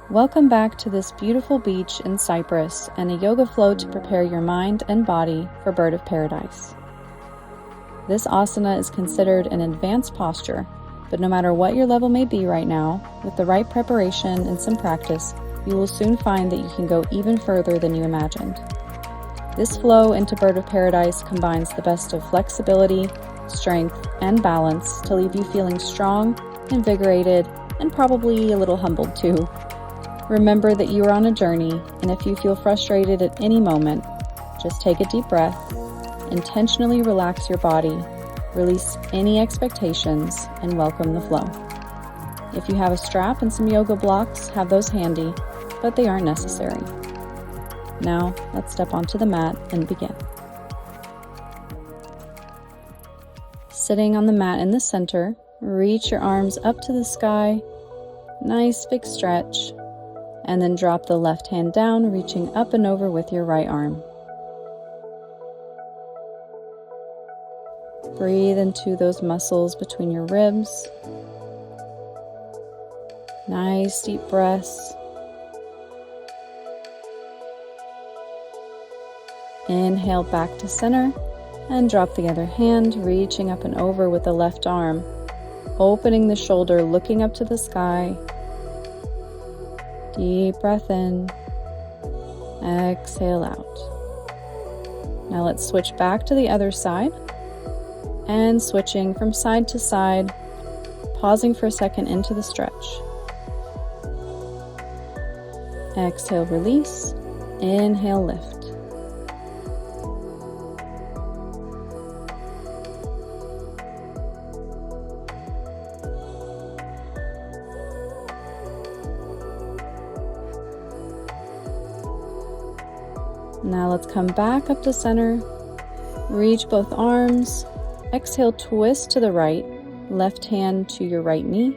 Welcome back to this beautiful beach in Cyprus and a yoga flow to prepare your mind and body for Bird of Paradise. This asana is considered an advanced posture, but no matter what your level may be right now, with the right preparation and some practice, you will soon find that you can go even further than you imagined. This flow into Bird of Paradise combines the best of flexibility, strength, and balance to leave you feeling strong, invigorated, and probably a little humbled too. Remember that you are on a journey, and if you feel frustrated at any moment, just take a deep breath, intentionally relax your body, release any expectations, and welcome the flow. If you have a strap and some yoga blocks, have those handy, but they aren't necessary. Now, let's step onto the mat and begin. Sitting on the mat in the center, reach your arms up to the sky, nice big stretch, and then drop the left hand down, reaching up and over with your right arm. Breathe into those muscles between your ribs. Nice deep breaths. Inhale back to center and drop the other hand, reaching up and over with the left arm, opening the shoulder, looking up to the sky. Deep breath in, exhale out. Now let's switch back to the other side and switching from side to side, pausing for a second into the stretch. Exhale, release. Inhale, lift. Now let's come back up to center, reach both arms, exhale, twist to the right, left hand to your right knee,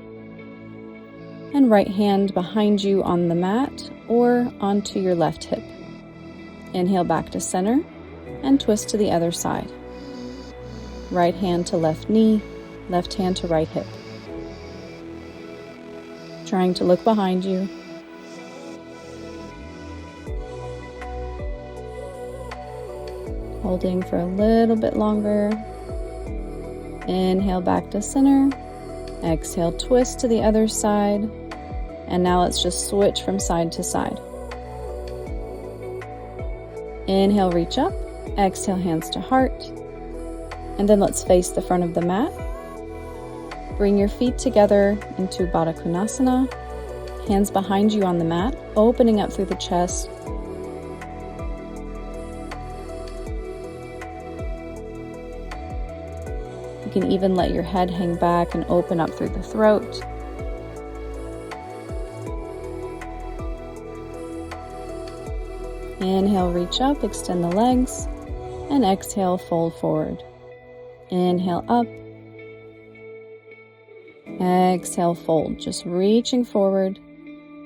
and right hand behind you on the mat or onto your left hip. Inhale back to center and twist to the other side. Right hand to left knee, left hand to right hip. Trying to look behind you. Holding for a little bit longer. Inhale back to center. Exhale, twist to the other side. And now let's just switch from side to side. Inhale, reach up. Exhale, hands to heart. And then let's face the front of the mat. Bring your feet together into Baddha Konasana. Hands behind you on the mat, opening up through the chest. You can even let your head hang back and open up through the throat. Inhale, reach up, extend the legs, and exhale, fold forward. Inhale, up. Exhale, fold. Just reaching forward,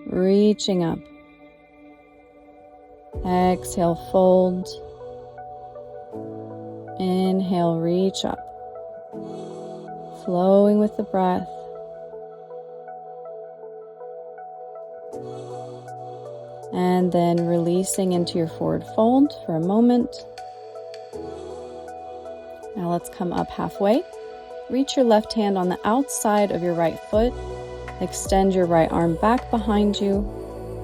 reaching up. Exhale, fold. Inhale, reach up. Flowing with the breath. And then releasing into your forward fold for a moment. Now let's come up halfway. Reach your left hand on the outside of your right foot. Extend your right arm back behind you,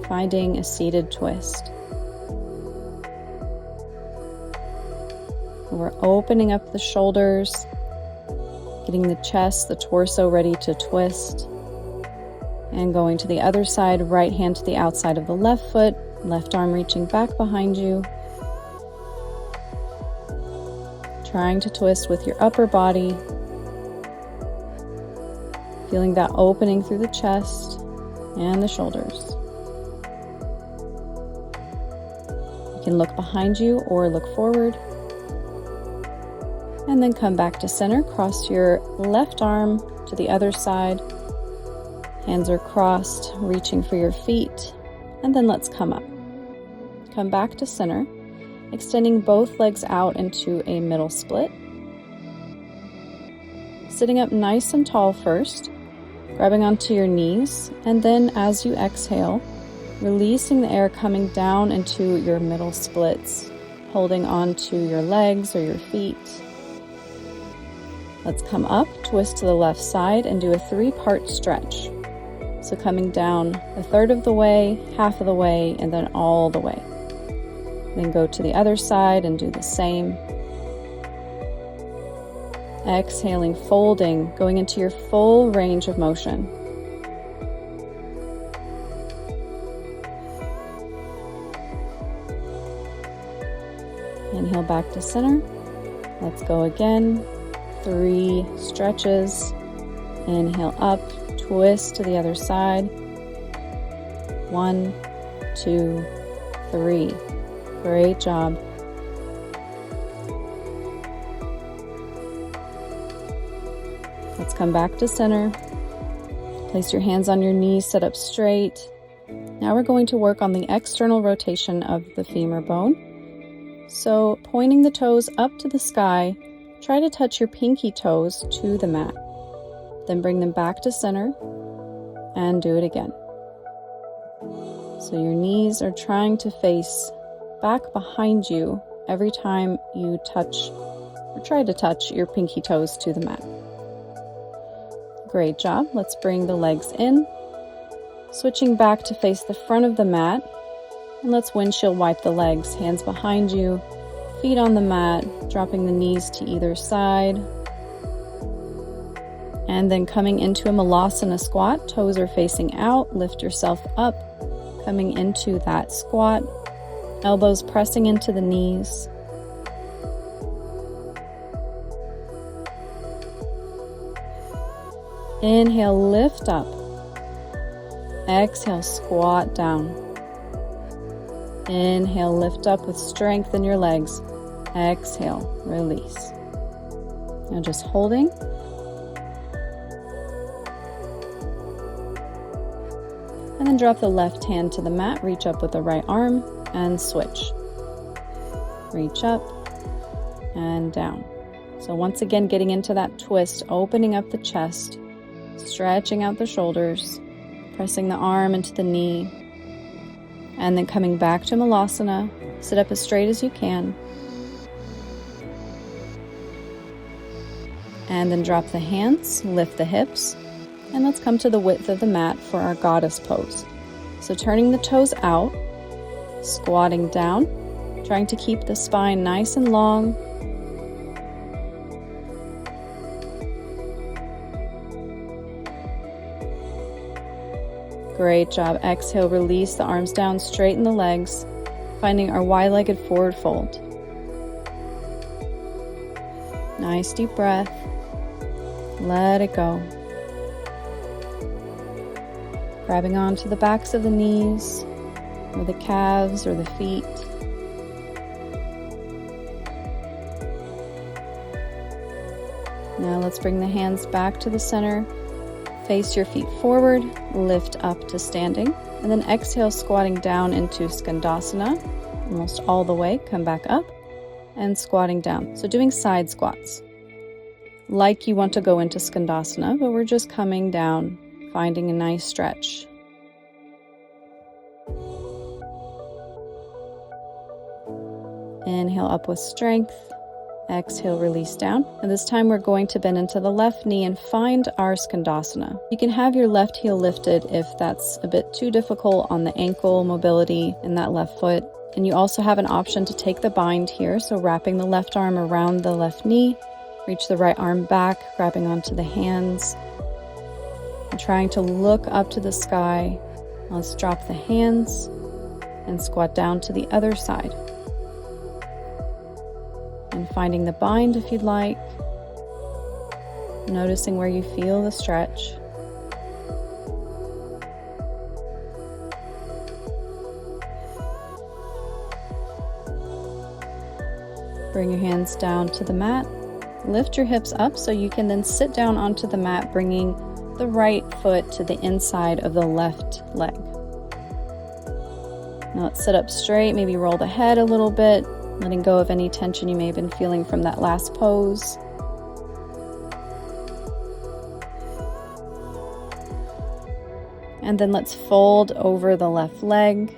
finding a seated twist. We're opening up the shoulders, getting the chest, the torso ready to twist. And going to the other side, right hand to the outside of the left foot, left arm reaching back behind you. Trying to twist with your upper body. Feeling that opening through the chest and the shoulders. You can look behind you or look forward. And then come back to center. Cross your left arm to the other side. Hands are crossed, reaching for your feet. And then let's come up. Come back to center, extending both legs out into a middle split. Sitting up nice and tall first. grabbing onto your knees, and then as you exhale, releasing the air coming down into your middle splits, holding onto your legs or your feet. Let's come up, twist to the left side, and do a 3-part stretch. So coming down a third of the way, half of the way, and then all the way. Then go to the other side and do the same. Exhaling, folding, going into your full range of motion. Inhale back to center. Let's go again. 3 stretches. Inhale up, twist to the other side. 1, 2, 3. Great job. Let's come back to center. Place your hands on your knees, sit up straight. Now we're going to work on the external rotation of the femur bone. So pointing the toes up to the sky, try to touch your pinky toes to the mat. Then bring them back to center and do it again. So your knees are trying to face back behind you every time you touch or try to touch your pinky toes to the mat. Great job. Let's bring the legs in, switching back to face the front of the mat, and let's windshield wipe the legs, hands behind you, feet on the mat, dropping the knees to either side, and then coming into a malasana squat. Toes are facing out, lift yourself up, coming into that squat, elbows pressing into the knees. Inhale, lift up. Exhale, squat down. Inhale, lift up with strength in your legs. Exhale, release. Now just holding. And then drop the left hand to the mat, reach up with the right arm, and switch. Reach up and down. So once again, getting into that twist, opening up the chest, stretching out the shoulders, pressing the arm into the knee, and then coming back to Malasana. Sit up as straight as you can. And then drop the hands, lift the hips, and let's come to the width of the mat for our goddess pose. So turning the toes out, squatting down, trying to keep the spine nice and long. Great job. Exhale, release the arms down, straighten the legs, finding our wide-legged forward fold. Nice deep breath. Let it go. Grabbing onto the backs of the knees, or the calves, or the feet. Now let's bring the hands back to the center. Face your feet forward, lift up to standing, and then exhale, squatting down into Skandasana, almost all the way. Come back up and squatting down. So doing side squats. Like you want to go into Skandasana, but we're just coming down, finding a nice stretch. Inhale up with strength. Exhale, release down. And this time we're going to bend into the left knee and find our Skandasana. You can have your left heel lifted if that's a bit too difficult on the ankle mobility in that left foot. And you also have an option to take the bind here. So wrapping the left arm around the left knee, reach the right arm back, grabbing onto the hands, and trying to look up to the sky. Let's drop the hands and squat down to the other side. And finding the bind if you'd like, noticing where you feel the stretch. Bring your hands down to the mat, lift your hips up so you can then sit down onto the mat, bringing the right foot to the inside of the left leg. Now let's sit up straight, maybe roll the head a little bit, letting go of any tension you may have been feeling from that last pose. And then let's fold over the left leg.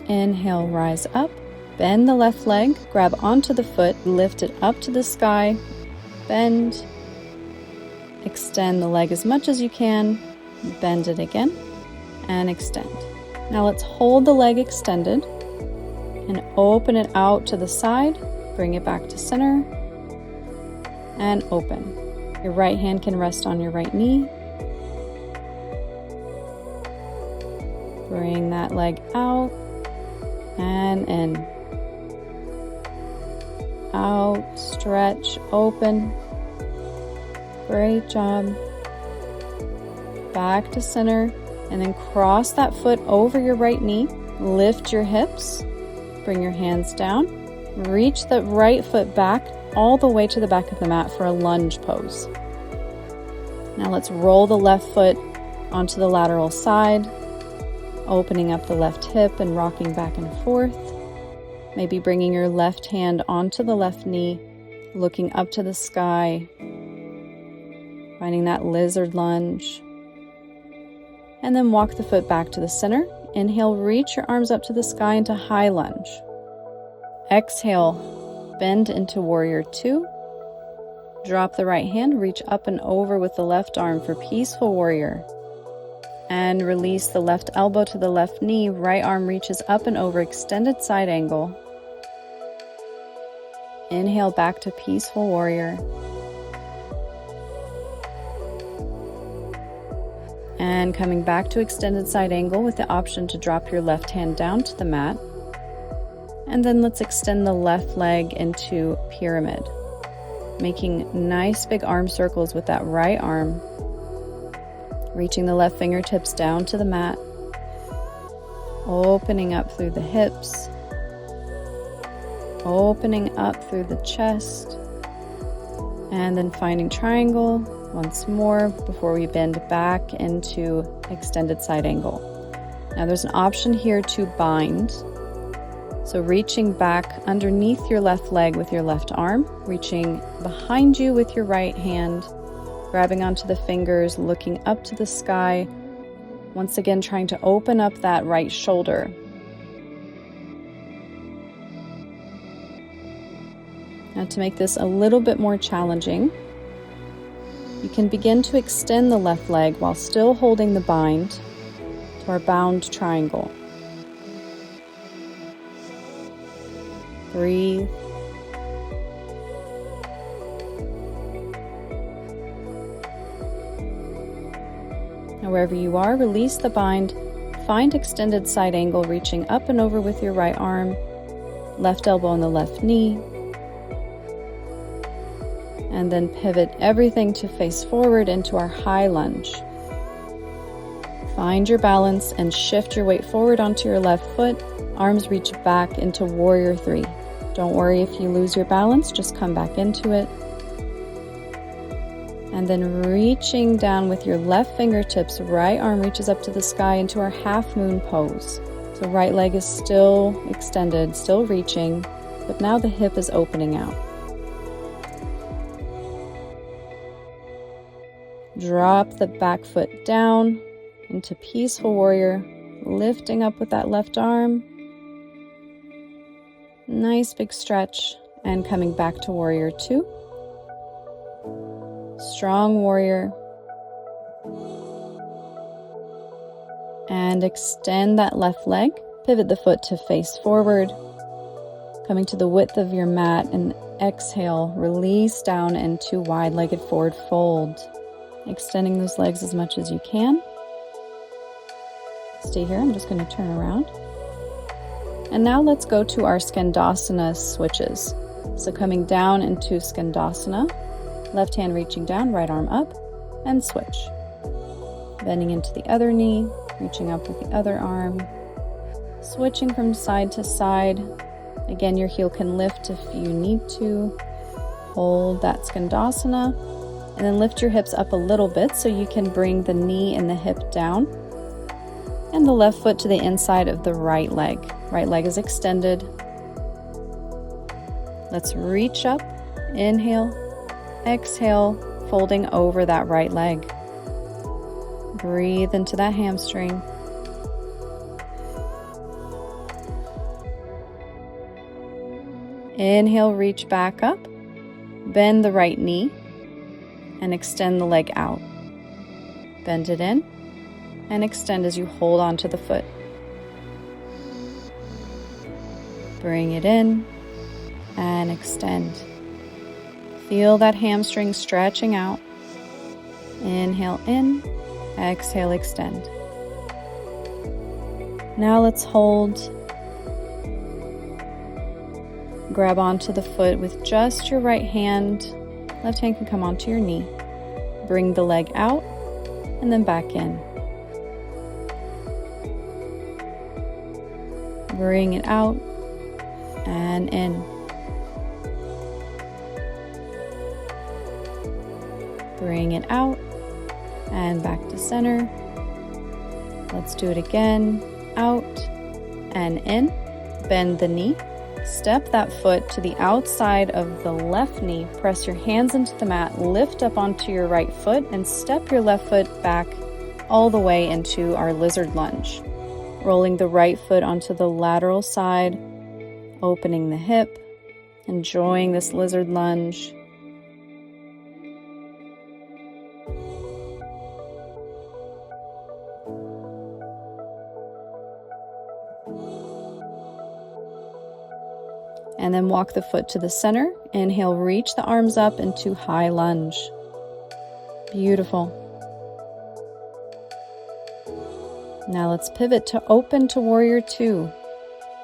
Inhale, rise up. Bend the left leg, grab onto the foot, lift it up to the sky, bend, extend the leg as much as you can, bend it again, and extend. Now let's hold the leg extended and open it out to the side, bring it back to center, and open. Your right hand can rest on your right knee. Bring that leg out and in. Out, stretch, open. Great job. Back to center, and then cross that foot over your right knee. Lift your hips. Bring your hands down. Reach the right foot back all the way to the back of the mat for a lunge pose. Now let's roll the left foot onto the lateral side, opening up the left hip and rocking back and forth. Maybe bringing your left hand onto the left knee, looking up to the sky, finding that lizard lunge. And then walk the foot back to the center. Inhale, reach your arms up to the sky into high lunge. Exhale, bend into warrior two. Drop the right hand, reach up and over with the left arm for peaceful warrior. And release the left elbow to the left knee. Right arm reaches up and over, extended side angle. Inhale back to peaceful warrior. And coming back to extended side angle with the option to drop your left hand down to the mat. And then let's extend the left leg into pyramid, making nice big arm circles with that right arm. Reaching the left fingertips down to the mat, opening up through the hips, opening up through the chest, and then finding triangle once more before we bend back into extended side angle. Now there's an option here to bind. So reaching back underneath your left leg with your left arm, reaching behind you with your right hand, grabbing onto the fingers, looking up to the sky, once again trying to open up that right shoulder. Now to make this a little bit more challenging, you can begin to extend the left leg while still holding the bind to our bound triangle. Breathe. Now wherever you are, release the bind. Find extended side angle, reaching up and over with your right arm, left elbow on the left knee. And then pivot everything to face forward into our high lunge. Find your balance and shift your weight forward onto your left foot. Arms reach back into warrior three. Don't worry if you lose your balance, just come back into it. And then reaching down with your left fingertips, right arm reaches up to the sky into our half moon pose. So right leg is still extended, still reaching, but now the hip is opening out. Drop the back foot down into peaceful warrior, lifting up with that left arm. Nice big stretch, and coming back to warrior two. Strong warrior. And extend that left leg. Pivot the foot to face forward. Coming to the width of your mat, and exhale, release down into wide-legged forward fold. Extending those legs as much as you can. Stay here, I'm just going to turn around. And now let's go to our Skandasana switches. So coming down into Skandasana, left hand reaching down, right arm up, and switch. Bending into the other knee, reaching up with the other arm. Switching from side to side. Again, your heel can lift if you need to. Hold that Skandasana, and then lift your hips up a little bit so you can bring the knee and the hip down. And the left foot to the inside of the right leg. Right leg is extended. Let's reach up, inhale, exhale, folding over that right leg. Breathe into that hamstring. Inhale, reach back up, bend the right knee, and extend the leg out. Bend it in, and extend as you hold onto the foot. Bring it in, and extend. Feel that hamstring stretching out. Inhale in, exhale, extend. Now let's hold. Grab onto the foot with just your right hand. Left hand can come onto your knee. Bring the leg out and then back in. Bring it out and in. Bring it out and back to center. Let's do it again. Out and in. Bend the knee. Step that foot to the outside of the left knee. Press your hands into the mat. Lift up onto your right foot and step your left foot back all the way into our lizard lunge. Rolling the right foot onto the lateral side, opening the hip, enjoying this lizard lunge. And then walk the foot to the center. Inhale, reach the arms up into high lunge. Beautiful. Now let's pivot to open to warrior two.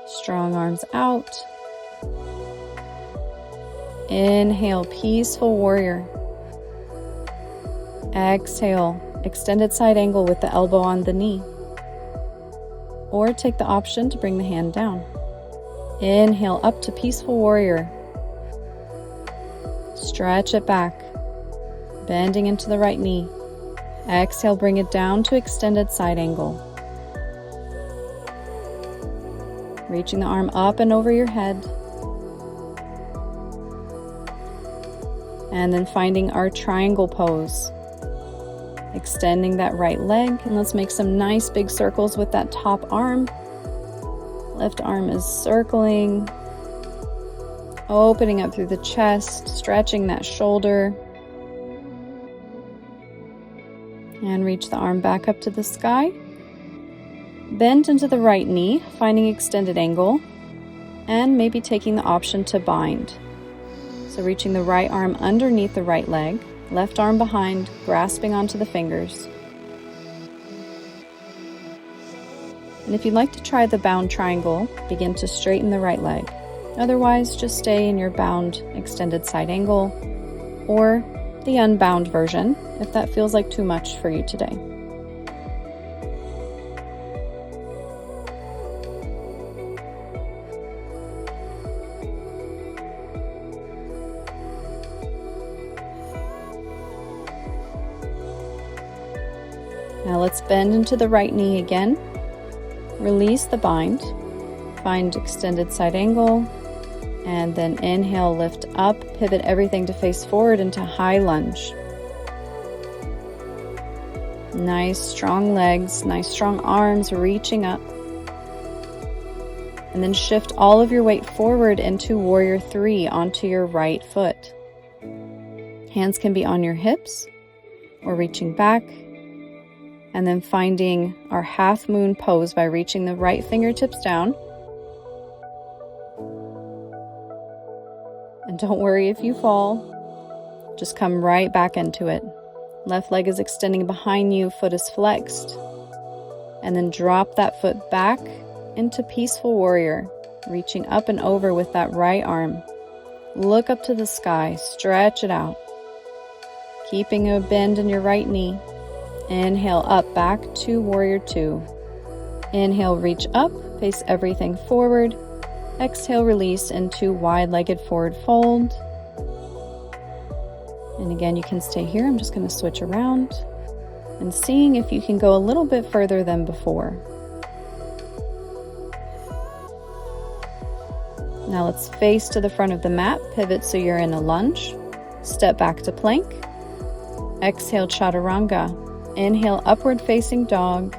Strong arms out. Inhale, peaceful warrior. Exhale, extended side angle with the elbow on the knee. Or take the option to bring the hand down. Inhale up to peaceful warrior. Stretch it back, bending into the right knee. Exhale, bring it down to extended side angle. Reaching the arm up and over your head. And then finding our triangle pose. Extending that right leg, and let's make some nice big circles with that top arm. Left arm is circling, opening up through the chest, stretching that shoulder. And reach the arm back up to the sky. Bend into the right knee, finding extended angle, and maybe taking the option to bind. So reaching the right arm underneath the right leg, left arm behind, grasping onto the fingers. And if you'd like to try the bound triangle, begin to straighten the right leg. Otherwise, just stay in your bound extended side angle or the unbound version if that feels like too much for you today. Now let's bend into the right knee again. Release the bind, find extended side angle, and then inhale, lift up, pivot everything to face forward into high lunge. Nice strong legs, nice strong arms reaching up. And then shift all of your weight forward into warrior three onto your right foot. Hands can be on your hips or reaching back. And then finding our half moon pose by reaching the right fingertips down. And don't worry if you fall, just come right back into it. Left leg is extending behind you, foot is flexed. And then drop that foot back into peaceful warrior, reaching up and over with that right arm. Look up to the sky, stretch it out. Keeping a bend in your right knee. Inhale up back to warrior two. Inhale, reach up, face everything forward. Exhale, release into wide-legged forward fold. And again, you can stay here. I'm just going to switch around and seeing if you can go a little bit further than before. Now let's face to the front of the mat, pivot so you're in a lunge. Step back to plank. Exhale, chaturanga. Inhale, upward facing dog.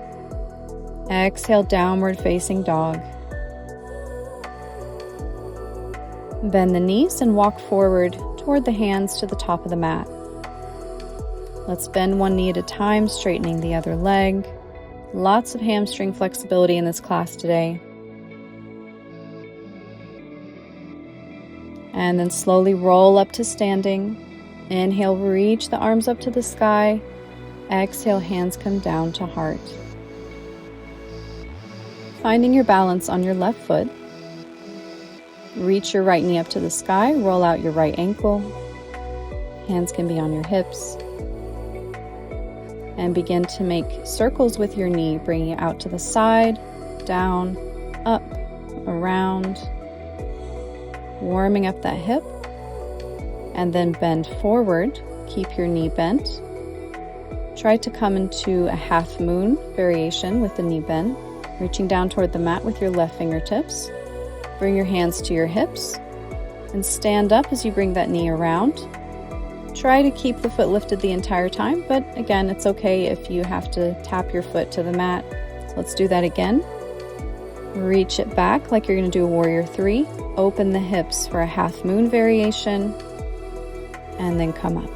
Exhale, downward facing dog. Bend the knees and walk forward toward the hands to the top of the mat. Let's bend one knee at a time, straightening the other leg. Lots of hamstring flexibility in this class today. And then slowly roll up to standing. Inhale, reach the arms up to the sky. Exhale, hands come down to heart. Finding your balance on your left foot. Reach your right knee up to the sky, roll out your right ankle. Hands can be on your hips. And begin to make circles with your knee, bringing it out to the side, down, up, around. Warming up that hip. And then bend forward. Keep your knee bent. Try to come into a half moon variation with the knee bend, reaching down toward the mat with your left fingertips. Bring your hands to your hips and stand up as you bring that knee around. Try to keep the foot lifted the entire time, but again, it's okay if you have to tap your foot to the mat. Let's do that again. Reach it back like you're going to do a warrior 3. Open the hips for a half moon variation and then come up.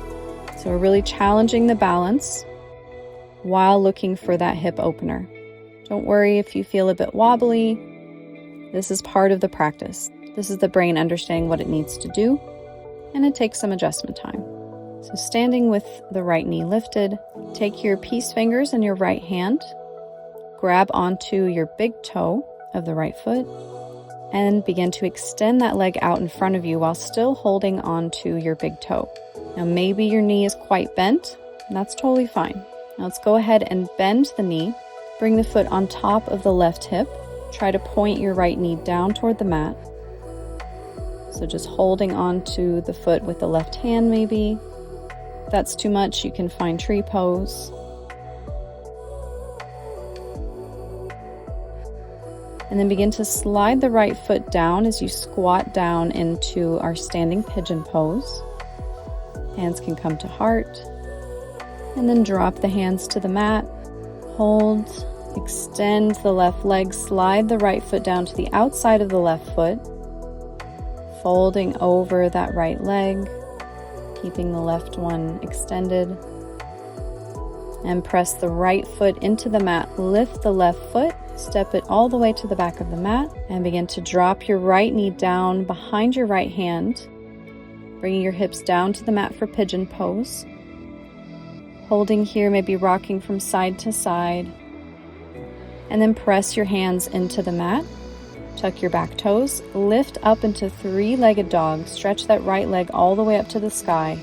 So we're really challenging the balance while looking for that hip opener. Don't worry if you feel a bit wobbly. This is part of the practice. This is the brain understanding what it needs to do, and it takes some adjustment time. So standing with the right knee lifted, take your peace fingers in your right hand, grab onto your big toe of the right foot, and begin to extend that leg out in front of you while still holding onto your big toe. Now maybe your knee is quite bent, and that's totally fine. Now let's go ahead and bend the knee, bring the foot on top of the left hip. Try to point your right knee down toward the mat. So just holding on to the foot with the left hand maybe. If that's too much, you can find tree pose. And then begin to slide the right foot down as you squat down into our standing pigeon pose. Hands can come to heart. And then drop the hands to the mat. Hold. Extend the left leg, slide the right foot down to the outside of the left foot, folding over that right leg, keeping the left one extended, and press the right foot into the mat. Lift the left foot, step it all the way to the back of the mat, and begin to drop your right knee down behind your right hand, bringing your hips down to the mat for pigeon pose. Holding here, maybe rocking from side to side. And then press your hands into the mat. Tuck your back toes. Lift up into 3-legged dog. Stretch that right leg all the way up to the sky.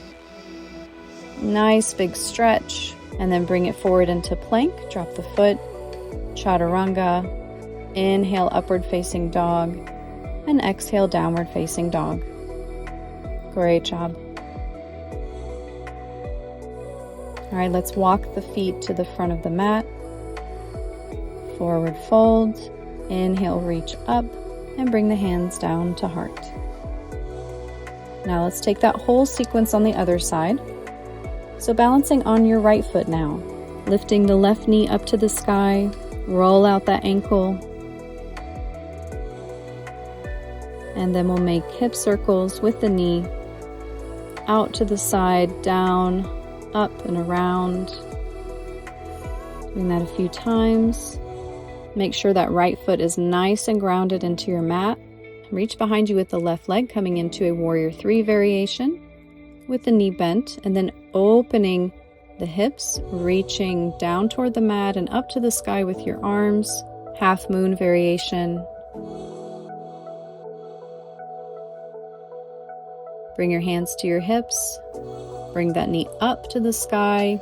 Nice big stretch. And then bring it forward into plank. Drop the foot. Chaturanga. Inhale, upward facing dog. And exhale, downward facing dog. Great job. All right, let's walk the feet to the front of the mat. Forward fold, inhale, reach up, and bring the hands down to heart. Now let's take that whole sequence on the other side. So balancing on your right foot now, lifting the left knee up to the sky, roll out that ankle, and then we'll make hip circles with the knee, out to the side, down, up and around. Doing that a few times. Make sure that right foot is nice and grounded into your mat. Reach behind you with the left leg, coming into a warrior 3 variation with the knee bent, and then opening the hips, reaching down toward the mat and up to the sky with your arms. Half moon variation. Bring your hands to your hips. Bring that knee up to the sky.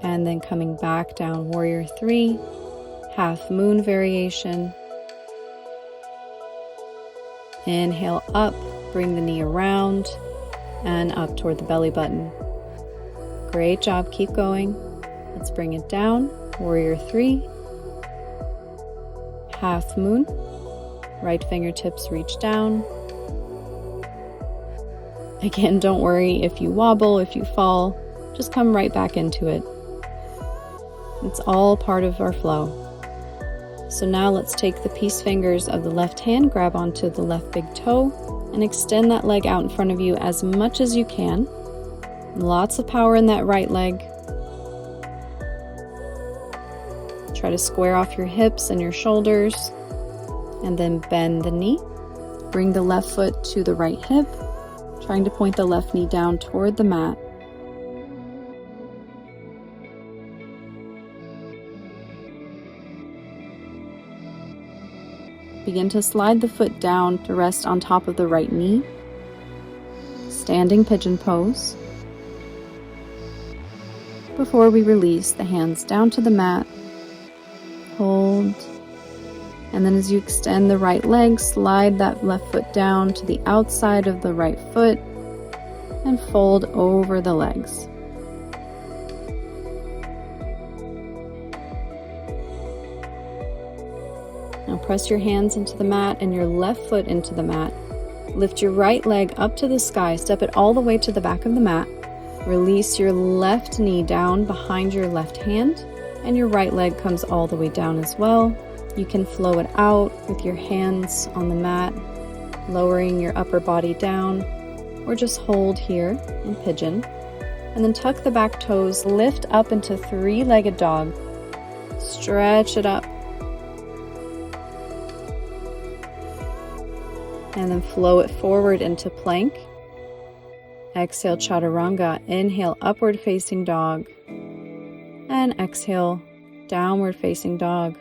And then coming back down, warrior 3. Half moon variation. Inhale up, bring the knee around and up toward the belly button. Great job, keep going. Let's bring it down, warrior 3. Half moon. Right fingertips reach down. Again, don't worry if you wobble, if you fall, just come right back into it. It's all part of our flow. So now let's take the peace fingers of the left hand, grab onto the left big toe, and extend that leg out in front of you as much as you can. Lots of power in that right leg. Try to square off your hips and your shoulders, and then bend the knee. Bring the left foot to the right hip, trying to point the left knee down toward the mat. Begin to slide the foot down to rest on top of the right knee. Standing pigeon pose. Before we release, the hands down to the mat. Hold. And then as you extend the right leg, slide that left foot down to the outside of the right foot and fold over the legs. Now press your hands into the mat and your left foot into the mat. Lift your right leg up to the sky, step it all the way to the back of the mat. Release your left knee down behind your left hand, and your right leg comes all the way down as well. You can flow it out with your hands on the mat, lowering your upper body down, or just hold here in pigeon. And then tuck the back toes, lift up into three-legged dog. Stretch it up. And then flow it forward into plank. Exhale, chaturanga. Inhale, upward facing dog. And exhale, downward facing dog.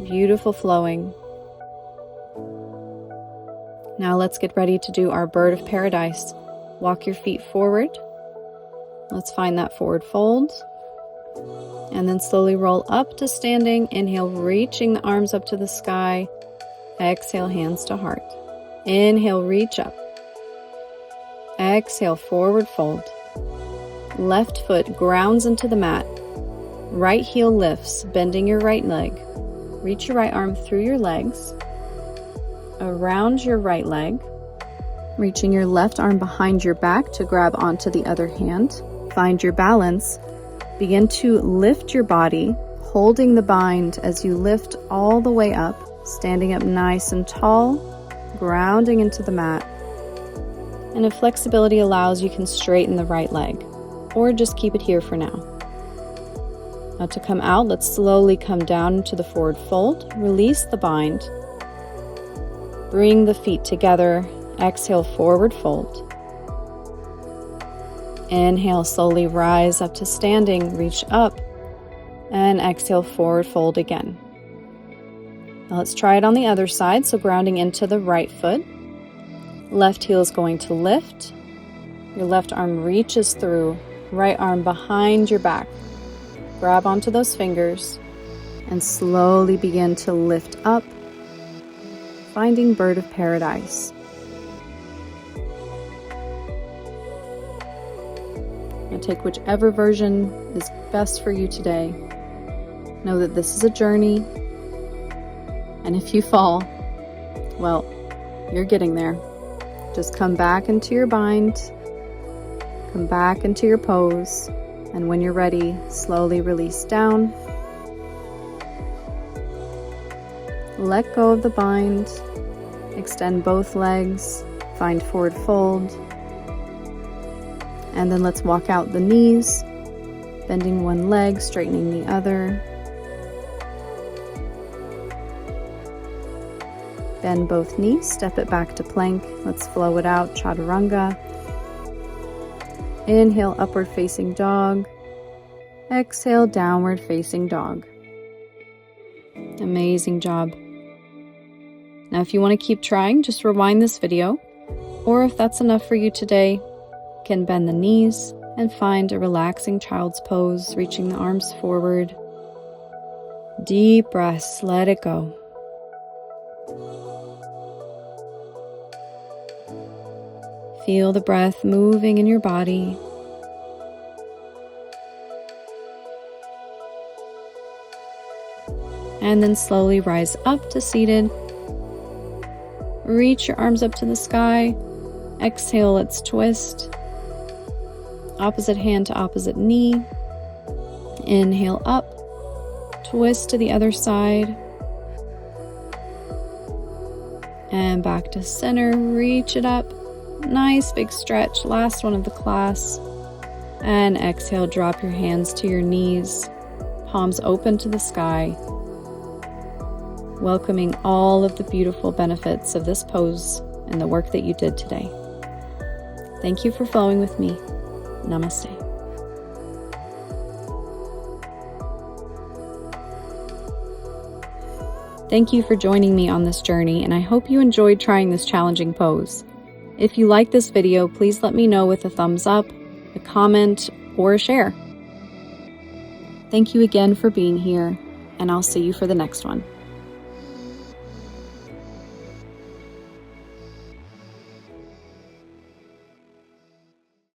Beautiful flowing. Now let's get ready to do our bird of paradise. Walk your feet forward. Let's find that forward fold. And then slowly roll up to standing. Inhale, reaching the arms up to the sky. Exhale, hands to heart. Inhale, reach up. Exhale, forward fold. Left foot grounds into the mat. Right heel lifts, bending your right leg. Reach your right arm through your legs, around your right leg, reaching your left arm behind your back to grab onto the other hand. Find your balance. Begin to lift your body, holding the bind as you lift all the way up. Standing up nice and tall, grounding into the mat. And if flexibility allows, you can straighten the right leg, or just keep it here for now. Now to come out, let's slowly come down into the forward fold. Release the bind. Bring the feet together. Exhale, forward fold. Inhale, slowly rise up to standing, reach up, and exhale, forward fold again. Now let's try it on the other side, so grounding into the right foot. Left heel is going to lift. Your left arm reaches through, right arm behind your back. Grab onto those fingers and slowly begin to lift up, finding bird of paradise. Now take whichever version is best for you today. Know that this is a journey. And if you fall, well, you're getting there. Just come back into your bind, come back into your pose, and when you're ready, slowly release down. Let go of the bind, extend both legs, find forward fold, and then let's walk out the knees, bending one leg, straightening the other. Bend both knees, step it back to plank. Let's flow it out, chaturanga. Inhale, upward facing dog. Exhale, downward facing dog. Amazing job. Now if you want to keep trying, just rewind this video. Or if that's enough for you today, you can bend the knees and find a relaxing child's pose, reaching the arms forward. Deep breaths, let it go. Feel the breath moving in your body. And then slowly rise up to seated. Reach your arms up to the sky. Exhale, let's twist. Opposite hand to opposite knee. Inhale up. Twist to the other side. And back to center. Reach it up. Nice big stretch. Last one of the class. And exhale, drop your hands to your knees. Palms open to the sky. Welcoming all of the beautiful benefits of this pose and the work that you did today. Thank you for flowing with me. Namaste. Thank you for joining me on this journey, and I hope you enjoyed trying this challenging pose. If you like this video, please let me know with a thumbs up, a comment, or a share. Thank you again for being here, and I'll see you for the next one.